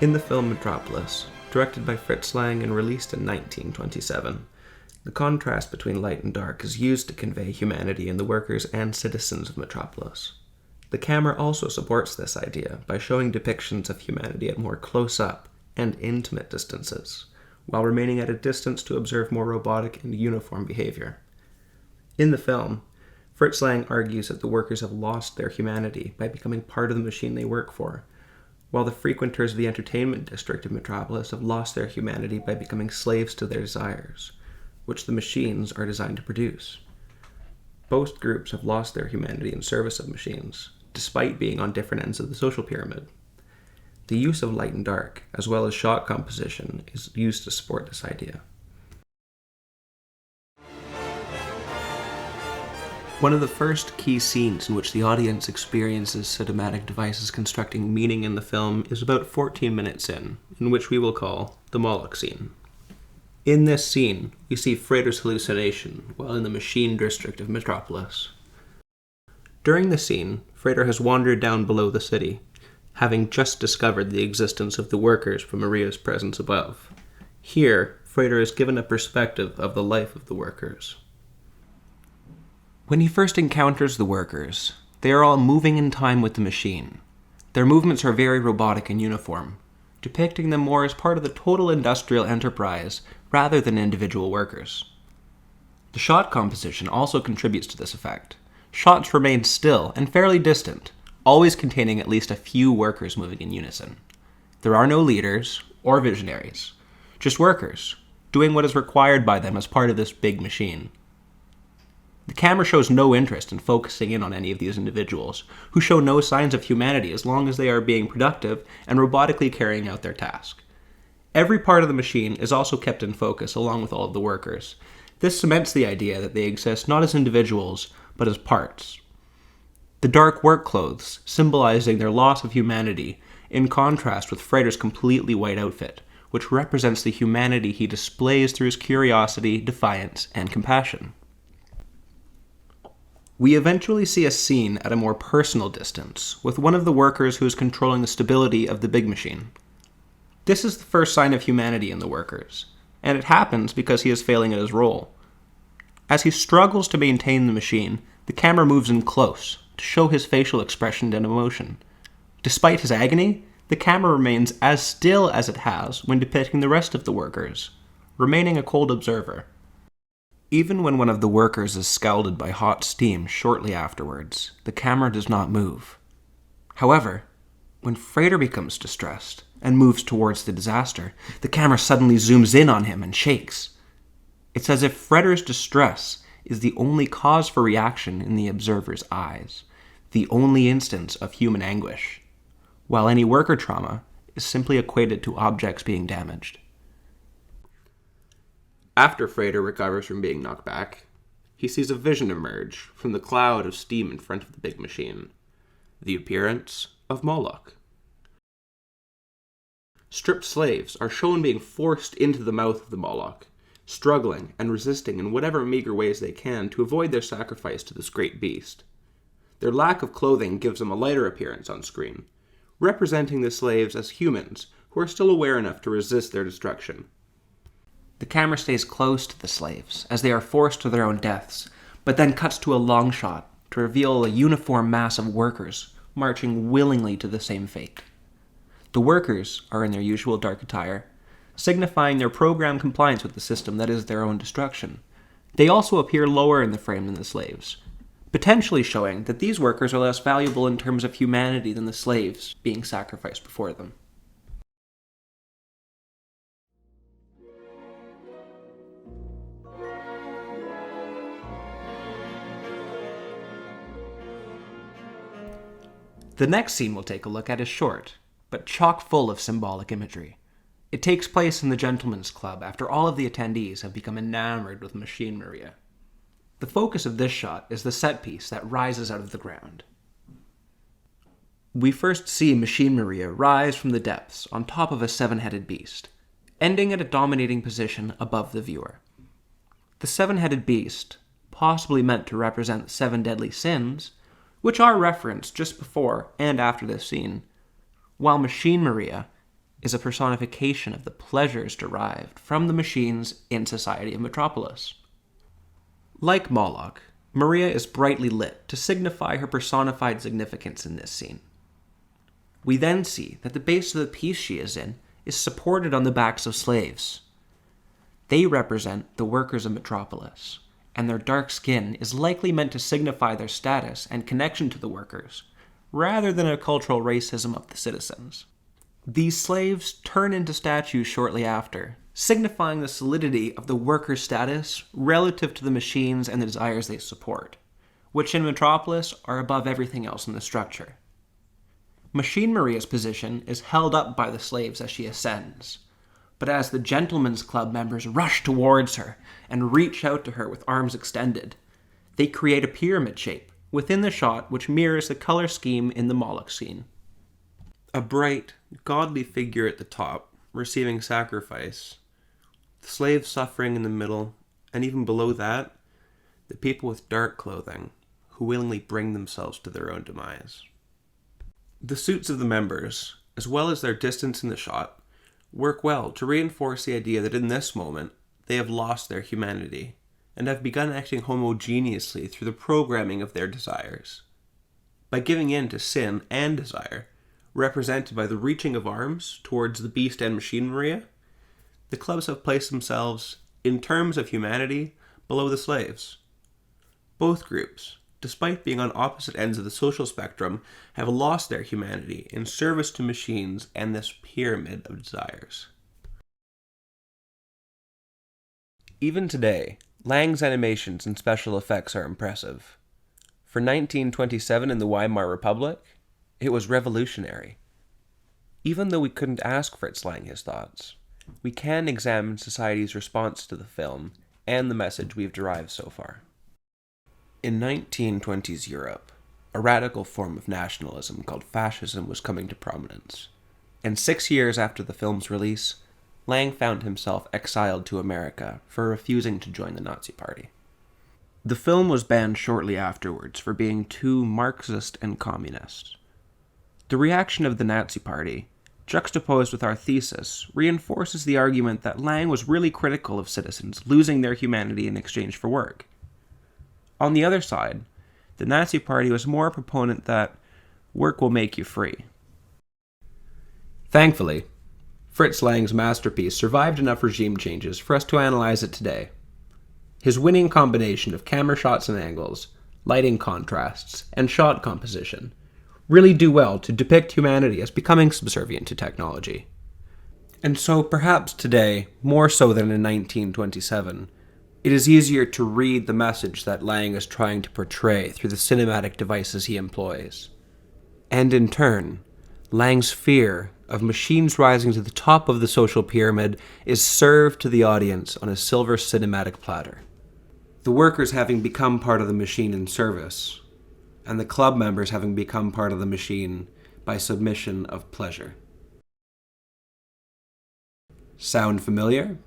In the film Metropolis, directed by Fritz Lang and released in 1927, the contrast between light and dark is used to convey humanity in the workers and citizens of Metropolis. The camera also supports this idea by showing depictions of humanity at more close-up and intimate distances, while remaining at a distance to observe more robotic and uniform behavior. In the film, Fritz Lang argues that the workers have lost their humanity by becoming part of the machine they work for, while the frequenters of the entertainment district of Metropolis have lost their humanity by becoming slaves to their desires, which the machines are designed to produce. Both groups have lost their humanity in service of machines, despite being on different ends of the social pyramid. The use of light and dark, as well as shot composition, is used to support this idea. One of the first key scenes in which the audience experiences cinematic devices constructing meaning in the film is about 14 minutes in which we will call the Moloch scene. In this scene, we see Frater's hallucination while in the machine district of Metropolis. During the scene, Frater has wandered down below the city, having just discovered the existence of the workers from Maria's presence above. Here, Frater is given a perspective of the life of the workers. When he first encounters the workers, they are all moving in time with the machine. Their movements are very robotic and uniform, depicting them more as part of the total industrial enterprise rather than individual workers. The shot composition also contributes to this effect. Shots remain still and fairly distant, always containing at least a few workers moving in unison. There are no leaders or visionaries, just workers, doing what is required by them as part of this big machine. The camera shows no interest in focusing in on any of these individuals, who show no signs of humanity as long as they are being productive and robotically carrying out their task. Every part of the machine is also kept in focus along with all of the workers. This cements the idea that they exist not as individuals, but as parts. The dark work clothes, symbolizing their loss of humanity, in contrast with Frater's completely white outfit, which represents the humanity he displays through his curiosity, defiance, and compassion. We eventually see a scene at a more personal distance, with one of the workers who is controlling the stability of the big machine. This is the first sign of humanity in the workers, and it happens because he is failing at his role. As he struggles to maintain the machine, the camera moves in close to show his facial expression and emotion. Despite his agony, the camera remains as still as it has when depicting the rest of the workers, remaining a cold observer. Even when one of the workers is scalded by hot steam shortly afterwards, the camera does not move. However, when Frater becomes distressed and moves towards the disaster, the camera suddenly zooms in on him and shakes. It's as if Frater's distress is the only cause for reaction in the observer's eyes, the only instance of human anguish, while any worker trauma is simply equated to objects being damaged. After Frater recovers from being knocked back, he sees a vision emerge from the cloud of steam in front of the big machine. The appearance of Moloch. Stripped slaves are shown being forced into the mouth of the Moloch, struggling and resisting in whatever meager ways they can to avoid their sacrifice to this great beast. Their lack of clothing gives them a lighter appearance on screen, representing the slaves as humans who are still aware enough to resist their destruction. The camera stays close to the slaves as they are forced to their own deaths, but then cuts to a long shot to reveal a uniform mass of workers marching willingly to the same fate. The workers are in their usual dark attire, signifying their programmed compliance with the system that is their own destruction. They also appear lower in the frame than the slaves, potentially showing that these workers are less valuable in terms of humanity than the slaves being sacrificed before them. The next scene we'll take a look at is short, but chock full of symbolic imagery. It takes place in the Gentlemen's Club after all of the attendees have become enamored with Machine Maria. The focus of this shot is the set piece that rises out of the ground. We first see Machine Maria rise from the depths on top of a seven-headed beast, ending at a dominating position above the viewer. The seven-headed beast, possibly meant to represent the seven deadly sins, which are referenced just before and after this scene, while Machine Maria, is a personification of the pleasures derived from the machines in society of Metropolis. Like Moloch, Maria is brightly lit to signify her personified significance in this scene. We then see that the base of the piece she is in is supported on the backs of slaves. They represent the workers of Metropolis, and their dark skin is likely meant to signify their status and connection to the workers, rather than a cultural racism of the citizens. These slaves turn into statues shortly after, signifying the solidity of the worker's status relative to the machines and the desires they support, which in Metropolis are above everything else in the structure. Machine Maria's position is held up by the slaves as she ascends, but as the Gentlemen's Club members rush towards her and reach out to her with arms extended, they create a pyramid shape within the shot which mirrors the color scheme in the Moloch scene. A bright, godly figure at the top, receiving sacrifice, the slaves suffering in the middle, and even below that, the people with dark clothing, who willingly bring themselves to their own demise. The suits of the members, as well as their distance in the shot, work well to reinforce the idea that in this moment, they have lost their humanity, and have begun acting homogeneously through the programming of their desires. By giving in to sin and desire, represented by the reaching of arms towards the beast and machine Maria, the clubs have placed themselves, in terms of humanity, below the slaves. Both groups, despite being on opposite ends of the social spectrum, have lost their humanity in service to machines and this pyramid of desires. Even today, Lang's animations and special effects are impressive. For 1927 in the Weimar Republic, it was revolutionary. Even though we couldn't ask Fritz Lang his thoughts, we can examine society's response to the film and the message we've derived so far. In 1920s Europe, a radical form of nationalism called fascism was coming to prominence, and 6 years after the film's release, Lang found himself exiled to America for refusing to join the Nazi Party. The film was banned shortly afterwards for being too Marxist and communist. The reaction of the Nazi Party, juxtaposed with our thesis, reinforces the argument that Lang was really critical of citizens losing their humanity in exchange for work. On the other side, the Nazi Party was more a proponent that work will make you free. Thankfully, Fritz Lang's masterpiece survived enough regime changes for us to analyze it today. His winning combination of camera shots and angles, lighting contrasts, and shot composition really do well to depict humanity as becoming subservient to technology. And so perhaps today, more so than in 1927, it is easier to read the message that Lang is trying to portray through the cinematic devices he employs. And in turn, Lang's fear of machines rising to the top of the social pyramid is served to the audience on a silver cinematic platter. The workers having become part of the machine in service, and the club members having become part of the machine by submission of pleasure. Sound familiar?